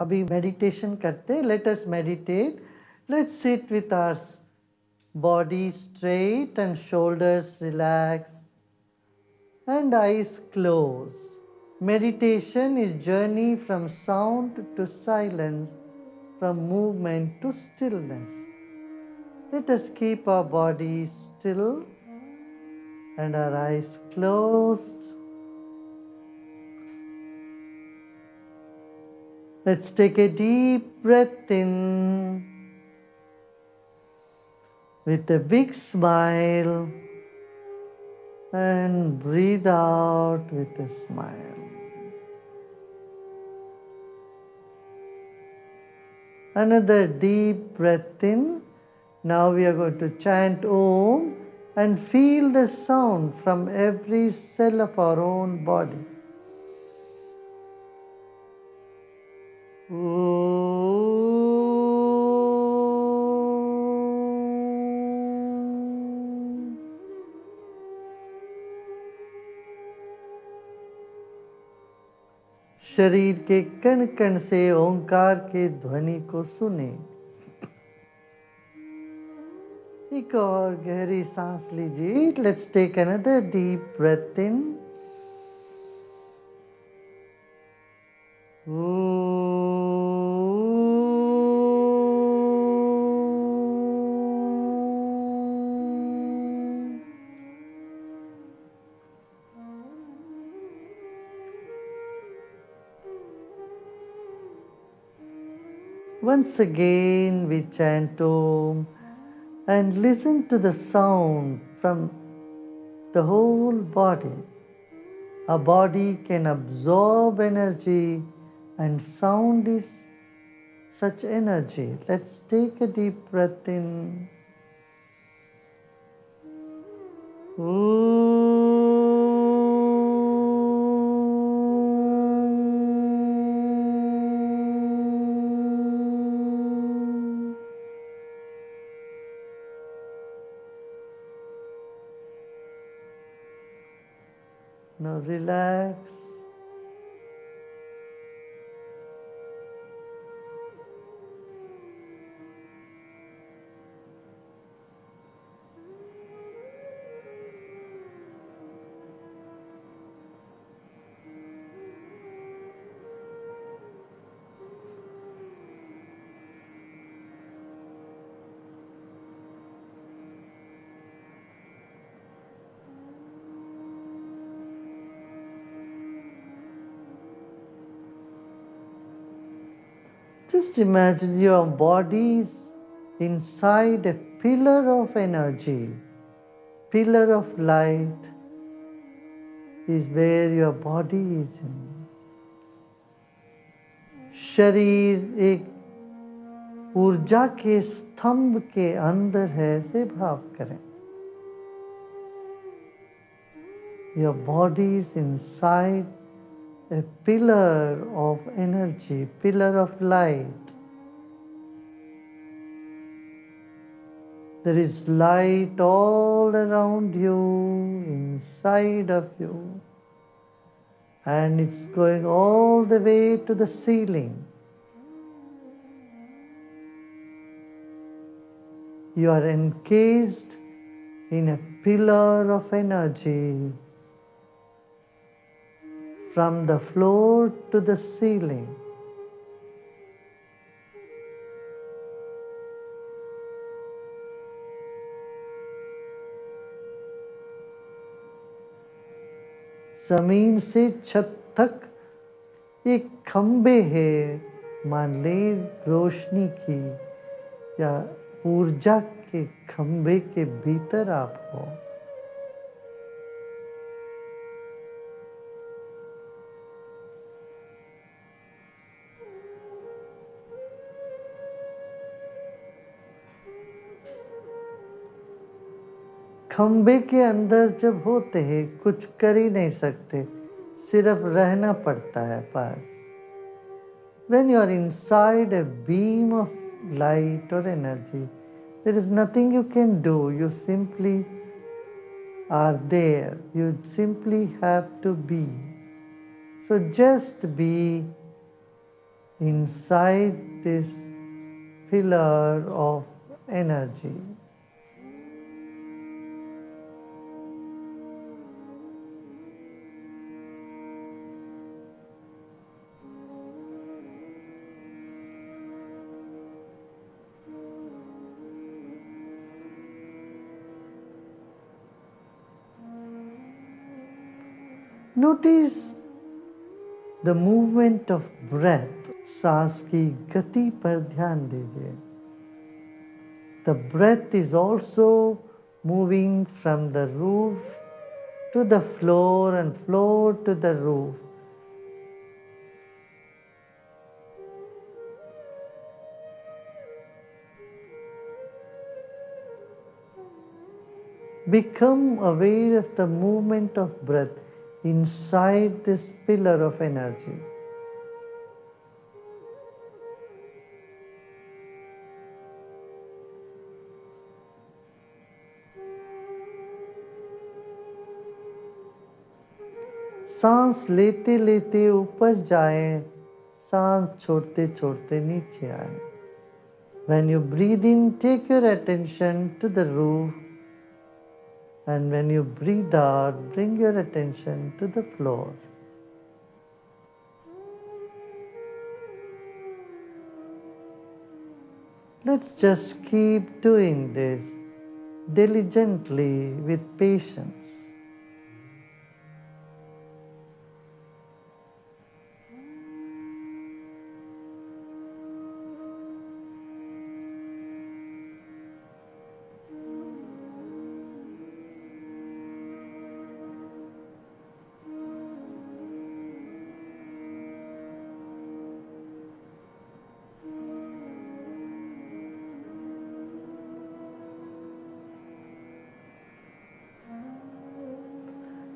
अभी मेडिटेशन करते, let us meditate. Let's sit with our body straight and shoulders relaxed and eyes closed. Meditation is journey from sound to silence, from movement to stillness. Let us keep our body still and our eyes closed. Let's take a deep breath in with a big smile and breathe out with a smile. Another deep breath in. Now we are going to chant Om and feel the sound from every cell of our own body. Om. शरीर के कण कण से ओंकार के ध्वनि को सुने। एक और गहरी सांस लीजिए। Let's take another deep breath in. Once again we chant Om and listen to the sound from the whole body. A body can absorb energy and sound is such energy. Let's take a deep breath in. Now relax. Just imagine your body is inside a pillar of energy, pillar of light is where your body is in. शरीर एक ऊर्जा के स्तंभ के अंदर है, ऐसे भाव करें। Your body is inside a pillar of energy, pillar of light. There is light all around you, inside of you, and it's going all the way to the ceiling. You are encased in a pillar of energy from the floor to the ceiling. जमीन से छत तक एक खंबे है, मान ले रोशनी की या ऊर्जा के खंबे के भीतर आप हो। खंबे के अंदर जब होते हैं कुछ कर ही नहीं सकते, सिर्फ रहना पड़ता है पास। When you are inside a beam of light or energy, there is nothing you can do. You simply are there. You simply have to be. So just be inside this pillar of energy. Notice the movement of breath. सांस की गति पर ध्यान दीजिए. The breath is also moving from the roof to the floor and floor to the roof. Become aware of the movement of breath inside this pillar of energy. सांस लेते लेते ऊपर जाएं, सांस छोड़ते छोड़ते नीचे आए. When you breathe in, take your attention to the roof, and when you breathe out, bring your attention to the floor. Let's just keep doing this diligently with patience.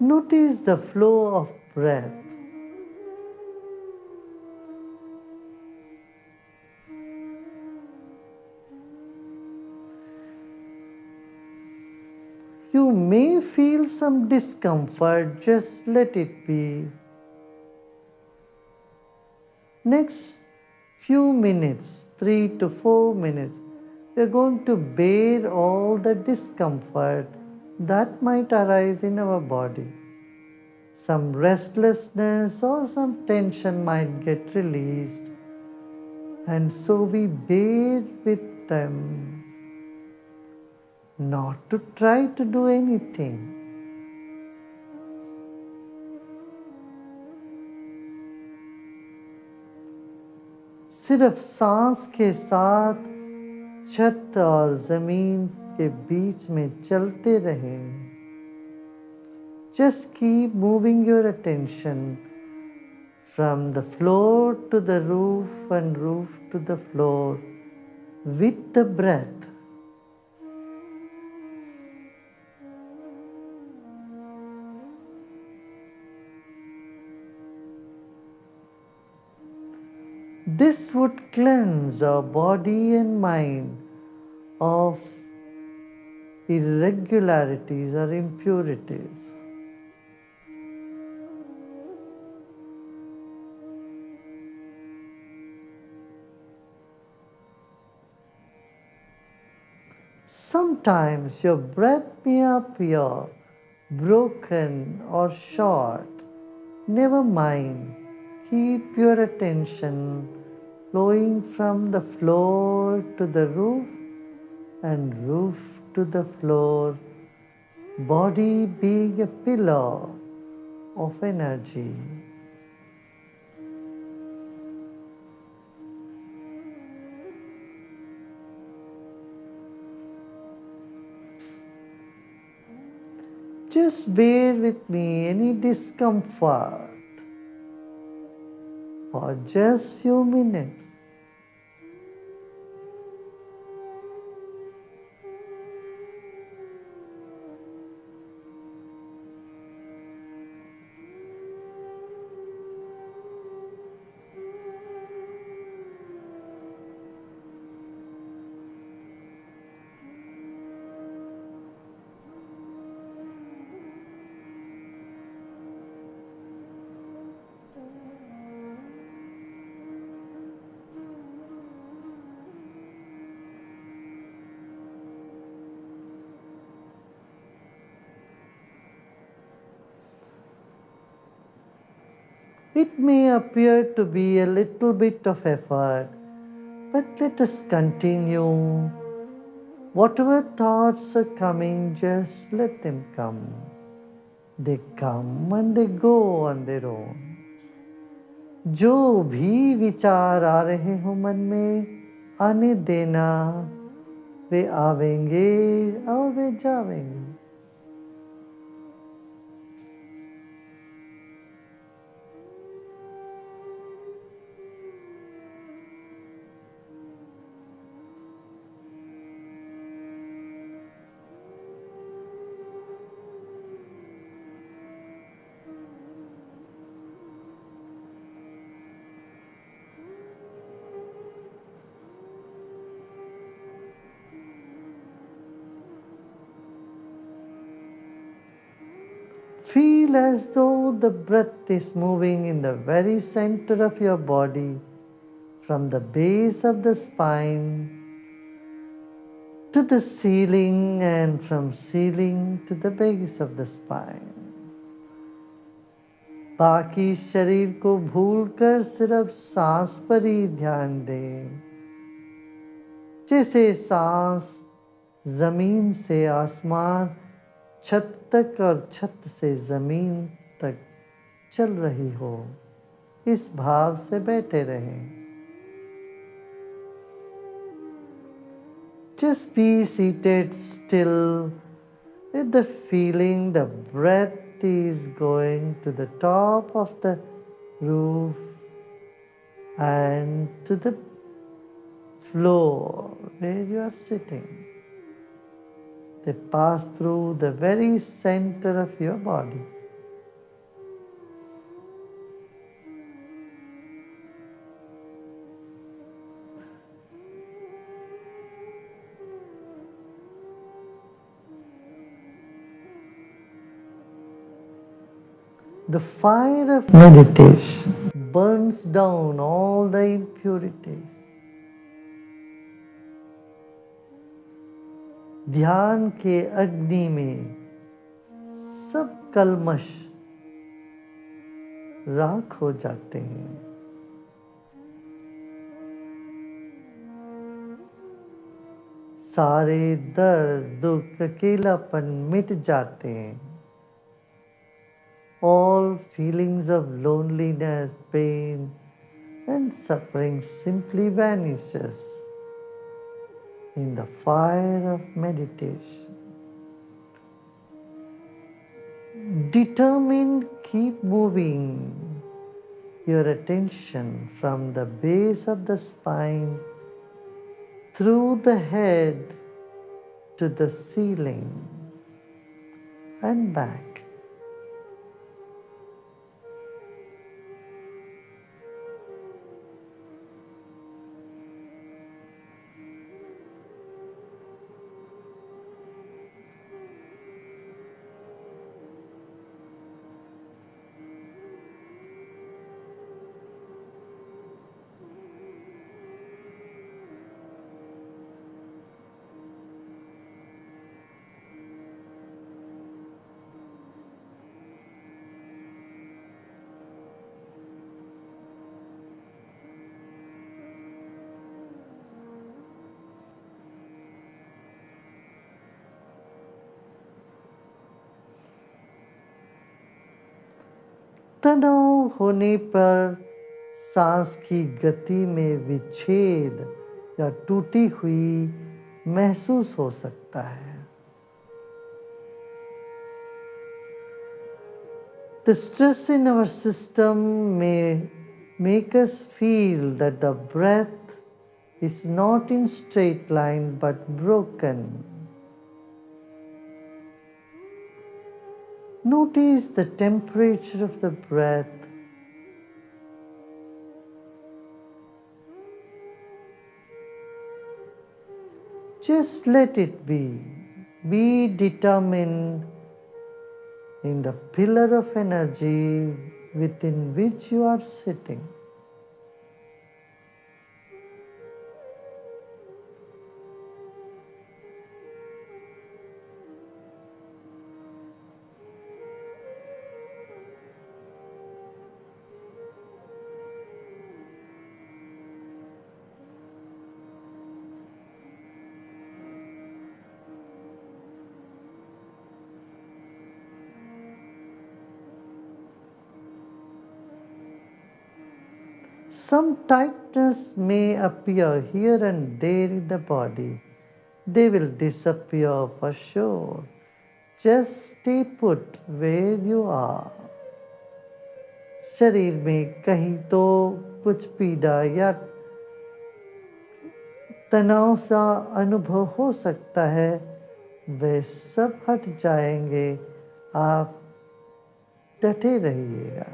Notice the flow of breath. You may feel some discomfort, just let it be. Next few minutes, 3 to 4 minutes, we are going to bear all the discomfort that might arise in our body. Some restlessness or some tension might get released, and so we bear with them, not to try to do anything. सिर्फ सांस के साथ छत और जमीन के बीच में चलते रहें. Just keep moving your attention from the floor to the roof and roof to the floor with the breath. This would cleanse our body and mind of irregularities or impurities. Sometimes your breath may appear broken or short. Never mind. Keep your attention flowing from the floor to the roof and roof to the floor, body being a pillar of energy. Just bear with me any discomfort for just few minutes. It may appear to be a little bit of effort, but let us continue. Whatever thoughts are coming, just let them come. They come and they go on their own. जो भी विचार आ रहे हो मन में, आने देना. वे आवेंगे और वे जावेंगे. Feel as though the breath is moving in the very center of your body, from the base of the spine to the ceiling, and from ceiling to the base of the spine. बाकी शरीर को भूलकर सिर्फ सांस पर ही ध्यान दें. जैसे सांस जमीन से आसमान, छत तक और छत से जमीन तक चल रही हो, इस भाव से बैठे रहें. Just be seated still with the feeling the breath is going to the top of the roof and to the floor where you are sitting. They pass through the very center of your body. The fire of meditation burns down all the impurities. ध्यान के अग्नि में सब कल्मश राख हो जाते हैं. सारे दर्द, दुख, अकेलापन मिट जाते हैं. All feelings of loneliness, pain, and suffering simply vanishes in the fire of meditation. Determined, keep moving your attention from the base of the spine through the head to the ceiling and back. तनाव होने पर सांस की गति में विच्छेद या टूटी हुई महसूस हो सकता है. The stress in our system may make us feel that the breath is not in straight line but broken. Notice the temperature of the breath. Just let it be. Be determined in the pillar of energy within which you are sitting. Some tightness may appear here and there in the body. They will disappear for sure. Just stay put where you are. शरीर में कहीं तो कुछ पीड़ा या तनाव सा अनुभव हो सकता है, वे सब हट जाएंगे। आप डटे रहिएगा।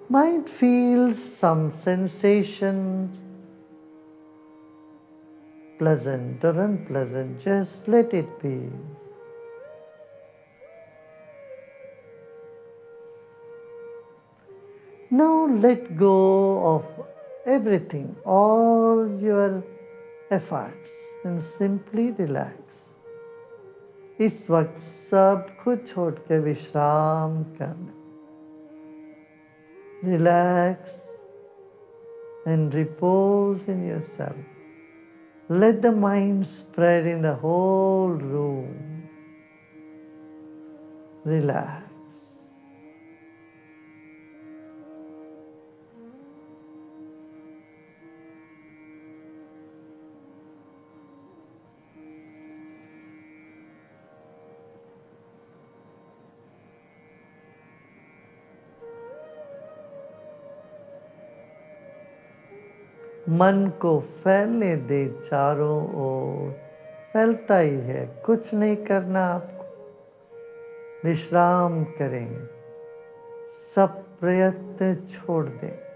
Might feel some sensations, pleasant or unpleasant, just let it be. Now let go of everything, all your efforts, and simply relax. इस वक्त सब कुछ छोड़ के विश्राम करना। Relax and repose in yourself. Let the mind spread in the whole room. Relax. मन को फैलने दे चारों ओर, फैलता ही है, कुछ नहीं करना आपको। विश्राम करें, सब प्रयत्न छोड़ दें।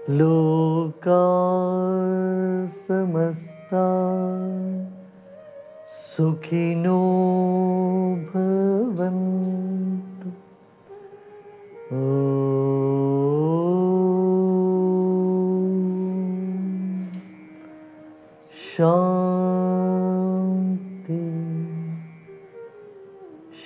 लोका समस्ता सुखिनो भवन्तु। शांति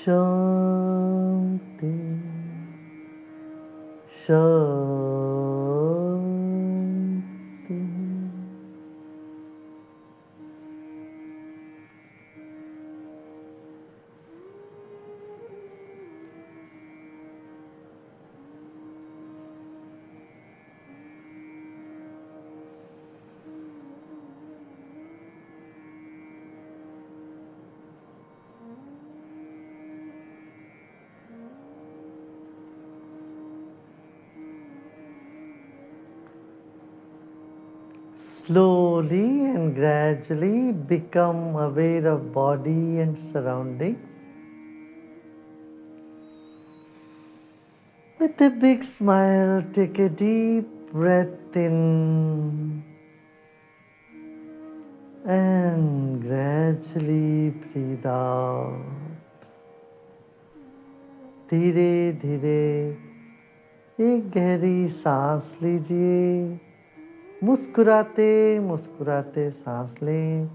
शांति शांति। Slowly and gradually become aware of body and surroundings. With a big smile, take a deep breath in and gradually breathe out. धीरे धीरे एक गहरी सांस लीजिए, मुस्कुराते मुस्कुराते सांस लें।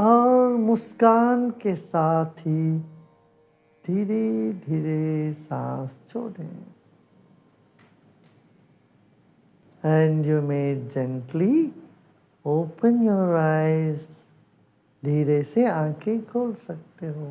और मुस्कान के साथ ही धीरे धीरे सांस छोड़ें। And you may gently open your eyes. धीरे से आंखें खोल सकते हो।